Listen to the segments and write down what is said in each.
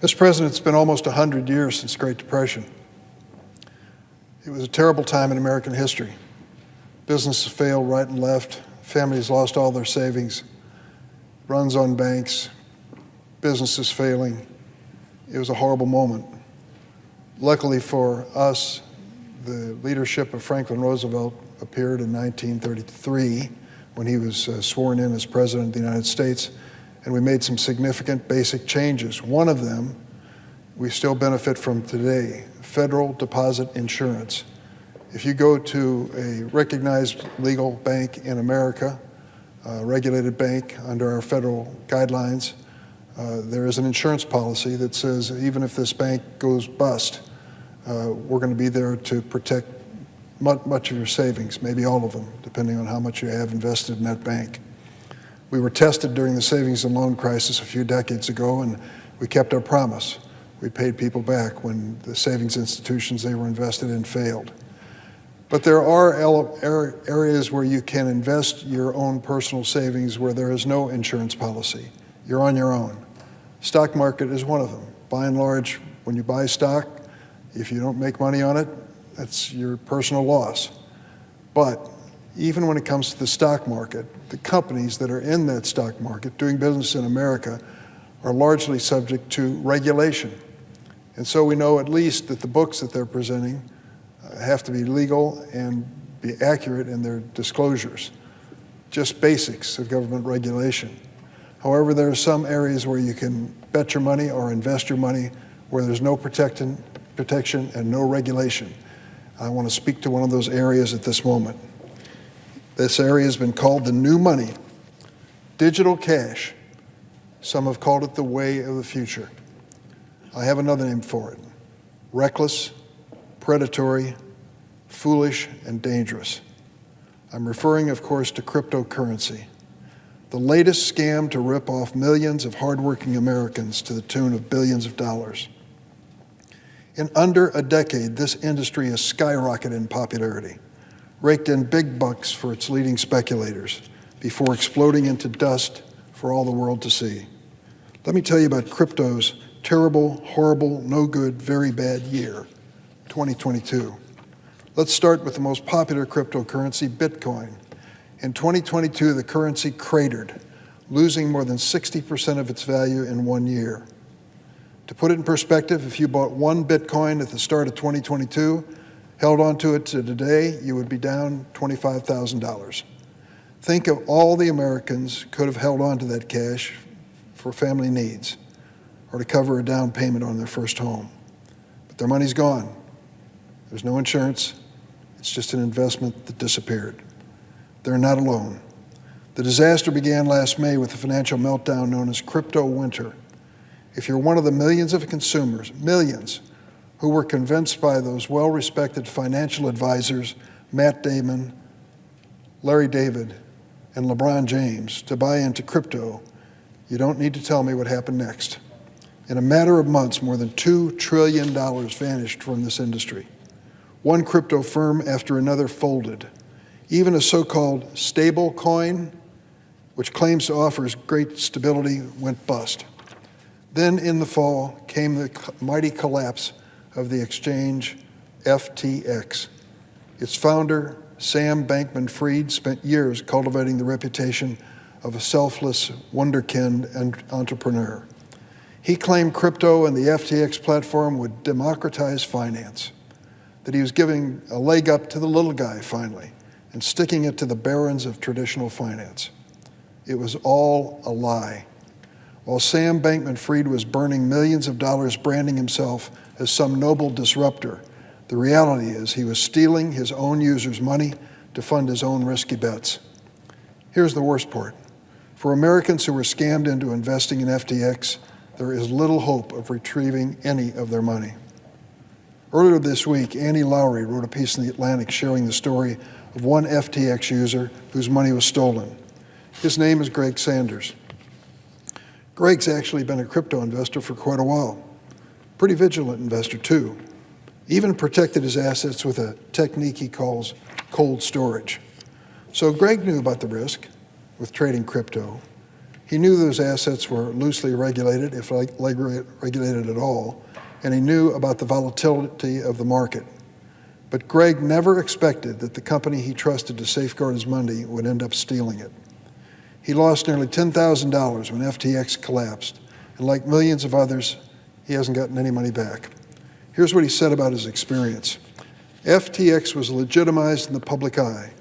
Mr. President, it's been almost 100 years since the Great Depression. It was a terrible time in American history. Businesses failed right and left. Families lost all their savings. Runs on banks. Businesses failing. It was a horrible moment. Luckily for us, the leadership of Franklin Roosevelt appeared in 1933 when he was sworn in as President of the United States, and we made some significant basic changes. One of them we still benefit from today, federal deposit insurance. If you go to a recognized legal bank in America, a regulated bank under our federal guidelines, there is an insurance policy that says even if this bank goes bust, we're going to be there to protect much of your savings, maybe all of them, depending on how much you have invested in that bank. We were tested during the savings and loan crisis a few decades ago, and we kept our promise. We paid people back when the savings institutions they were invested in failed. But there are areas where you can invest your own personal savings where there is no insurance policy. You're on your own. Stock market is one of them. By and large, when you buy stock, if you don't make money on it, that's your personal loss. But even when it comes to the stock market, the companies that are in that stock market doing business in America are largely subject to regulation. And so we know at least that the books that they're presenting have to be legal and be accurate in their disclosures, just basics of government regulation. However, there are some areas where you can bet your money or invest your money where there's no protection and no regulation. I want to speak to one of those areas at this moment. This area has been called the new money, digital cash. Some have called it the way of the future. I have another name for it: reckless, predatory, foolish, and dangerous. I'm referring, of course, to cryptocurrency, the latest scam to rip off millions of hardworking Americans to the tune of billions of dollars. In under a decade, this industry has skyrocketed in popularity, raked in big bucks for its leading speculators before exploding into dust for all the world to see. Let me tell you about crypto's terrible, horrible, no good, very bad year, 2022. Let's start with the most popular cryptocurrency, Bitcoin. In 2022, the currency cratered, losing more than 60% of its value in 1 year. To put it in perspective, if you bought one Bitcoin at the start of 2022, held onto it to today, you would be down $25,000. Think of all the Americans could have held on to that cash for family needs or to cover a down payment on their first home. But their money's gone. There's no insurance. It's just an investment that disappeared. They're not alone. The disaster began last May with the financial meltdown known as crypto winter. If you're one of the millions of consumers, millions, who were convinced by those well-respected financial advisors, Matt Damon, Larry David, and LeBron James, to buy into crypto, you don't need to tell me what happened next. In a matter of months, more than $2 trillion vanished from this industry. One crypto firm after another folded. Even a so-called stable coin, which claims to offer great stability, went bust. Then in the fall came the mighty collapse of the exchange FTX. Its founder, Sam Bankman-Fried, spent years cultivating the reputation of a selfless wunderkind and entrepreneur. He claimed crypto and the FTX platform would democratize finance, that he was giving a leg up to the little guy finally and sticking it to the barons of traditional finance. It was all a lie. While Sam Bankman-Fried was burning millions of dollars branding himself as some noble disruptor, the reality is he was stealing his own users' money to fund his own risky bets. Here's the worst part. For Americans who were scammed into investing in FTX, there is little hope of retrieving any of their money. Earlier this week, Annie Lowrey wrote a piece in The Atlantic sharing the story of one FTX user whose money was stolen. His name is Greg Sanders. Greg's actually been a crypto investor for quite a while. Pretty vigilant investor, too. Even protected his assets with a technique he calls cold storage. So Greg knew about the risk with trading crypto. He knew those assets were loosely regulated, if regulated at all, and he knew about the volatility of the market. But Greg never expected that the company he trusted to safeguard his money would end up stealing it. He lost nearly $10,000 when FTX collapsed, and like millions of others, he hasn't gotten any money back. Here's what he said about his experience. FTX was legitimized in the public eye.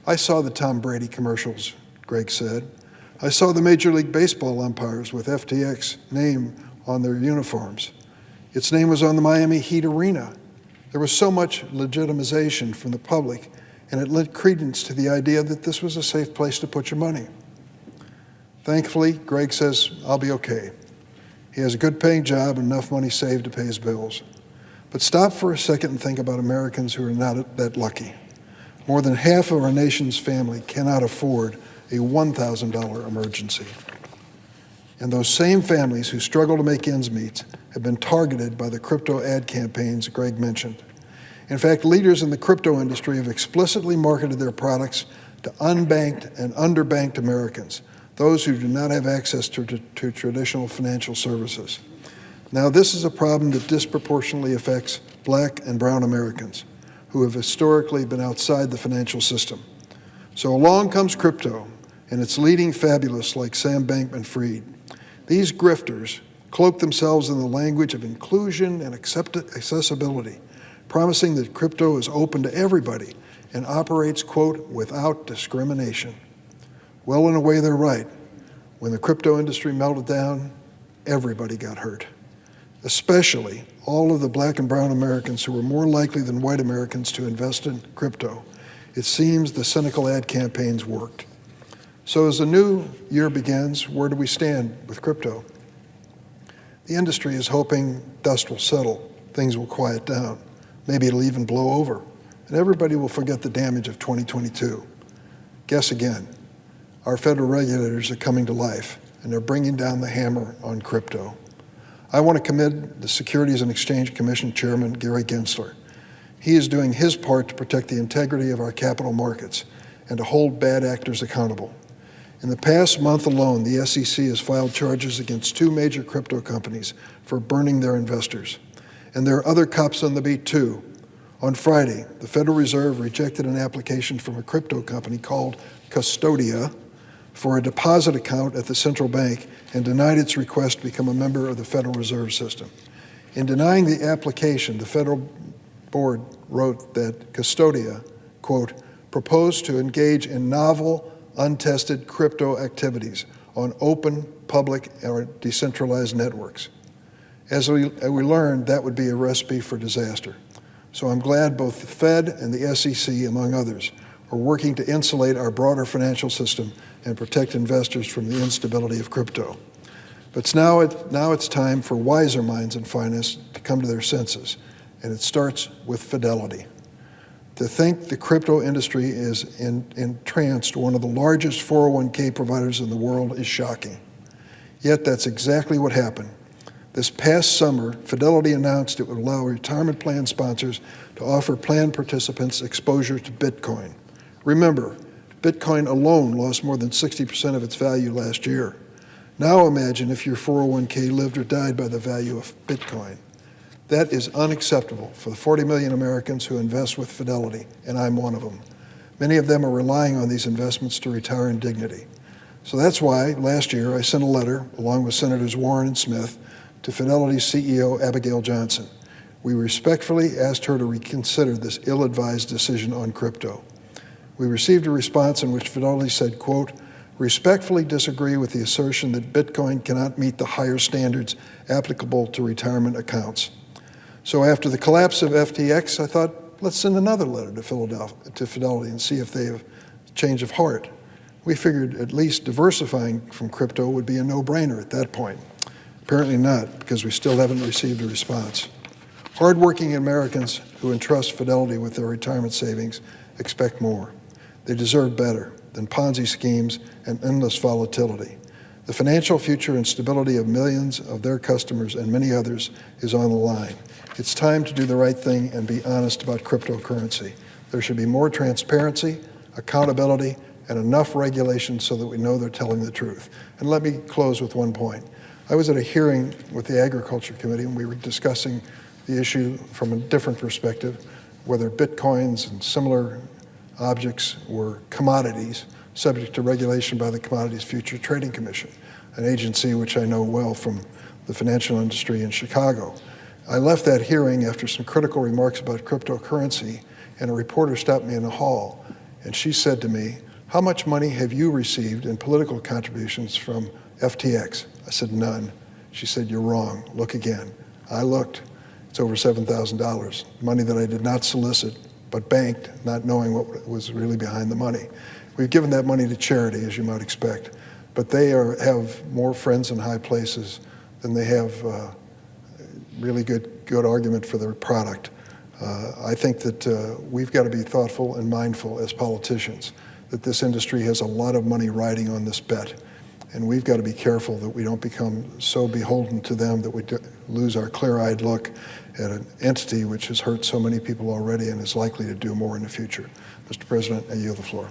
I saw the Tom Brady commercials, Greg said. I saw the Major League Baseball umpires with FTX name on their uniforms. Its name was on the Miami Heat arena. There was so much legitimization from the public, and it lent credence to the idea that this was a safe place to put your money. Thankfully, Greg says, I'll be okay. He has a good paying job and enough money saved to pay his bills. But stop for a second and think about Americans who are not that lucky. More than half of our nation's family cannot afford a $1,000 emergency. And those same families who struggle to make ends meet have been targeted by the crypto ad campaigns Greg mentioned. In fact, leaders in the crypto industry have explicitly marketed their products to unbanked and underbanked Americans, those who do not have access to traditional financial services. Now, this is a problem that disproportionately affects Black and brown Americans who have historically been outside the financial system. So along comes crypto and its leading fabulists like Sam Bankman-Fried. These grifters cloak themselves in the language of inclusion and accessibility, promising that crypto is open to everybody and operates, quote, without discrimination. Well, in a way, they're right. When the crypto industry melted down, everybody got hurt, especially all of the Black and brown Americans who were more likely than white Americans to invest in crypto. It seems the cynical ad campaigns worked. So as the new year begins, where do we stand with crypto? The industry is hoping dust will settle, things will quiet down, maybe it'll even blow over, and everybody will forget the damage of 2022. Guess again. Our federal regulators are coming to life, and they're bringing down the hammer on crypto. I want to commend the Securities and Exchange Commission Chairman, Gary Gensler. He is doing his part to protect the integrity of our capital markets and to hold bad actors accountable. In the past month alone, the SEC has filed charges against 2 major crypto companies for burning their investors. And there are other cops on the beat too. On Friday, the Federal Reserve rejected an application from a crypto company called Custodia for a deposit account at the central bank and denied its request to become a member of the Federal Reserve System. In denying the application, the Federal Board wrote that Custodia, quote, proposed to engage in novel, untested crypto activities on open, public, or decentralized networks. As we learned, that would be a recipe for disaster. So I'm glad both the Fed and the SEC, among others, are working to insulate our broader financial system and protect investors from the instability of crypto. But now it's time for wiser minds in finance to come to their senses, and it starts with Fidelity. To think the crypto industry is entranced one of the largest 401k providers in the world is shocking. Yet that's exactly what happened. This past summer, Fidelity announced it would allow retirement plan sponsors to offer plan participants exposure to Bitcoin. Remember, Bitcoin alone lost more than 60% of its value last year. Now imagine if your 401k lived or died by the value of Bitcoin. That is unacceptable for the 40 million Americans who invest with Fidelity, and I'm one of them. Many of them are relying on these investments to retire in dignity. So that's why last year I sent a letter, along with Senators Warren and Smith, to Fidelity's CEO, Abigail Johnson. We respectfully asked her to reconsider this ill-advised decision on crypto. We received a response in which Fidelity said, quote, respectfully disagree with the assertion that Bitcoin cannot meet the higher standards applicable to retirement accounts. So after the collapse of FTX, I thought, let's send another letter to Fidelity and see if they have a change of heart. We figured at least diversifying from crypto would be a no-brainer at that point. Apparently not, because we still haven't received a response. Hardworking Americans who entrust Fidelity with their retirement savings expect more. They deserve better than Ponzi schemes and endless volatility. The financial future and stability of millions of their customers and many others is on the line. It's time to do the right thing and be honest about cryptocurrency. There should be more transparency, accountability, and enough regulation so that we know they're telling the truth. And let me close with one point. I was at a hearing with the Agriculture Committee, and we were discussing the issue from a different perspective, whether bitcoins and similar objects were commodities subject to regulation by the Commodities Future Trading Commission, an agency which I know well from the financial industry in Chicago. I left that hearing after some critical remarks about cryptocurrency, and a reporter stopped me in the hall, and she said to me, "How much money have you received in political contributions from FTX?" I said, "None." She said, "You're wrong. Look again." I looked. It's over $7,000, money that I did not solicit, but banked, not knowing what was really behind the money. We've given that money to charity, as you might expect, but they have more friends in high places than they have really good argument for their product. I think that we've got to be thoughtful and mindful as politicians that this industry has a lot of money riding on this bet, and we've got to be careful that we don't become so beholden to them that we lose our clear-eyed look at an entity which has hurt so many people already and is likely to do more in the future. Mr. President, I yield the floor.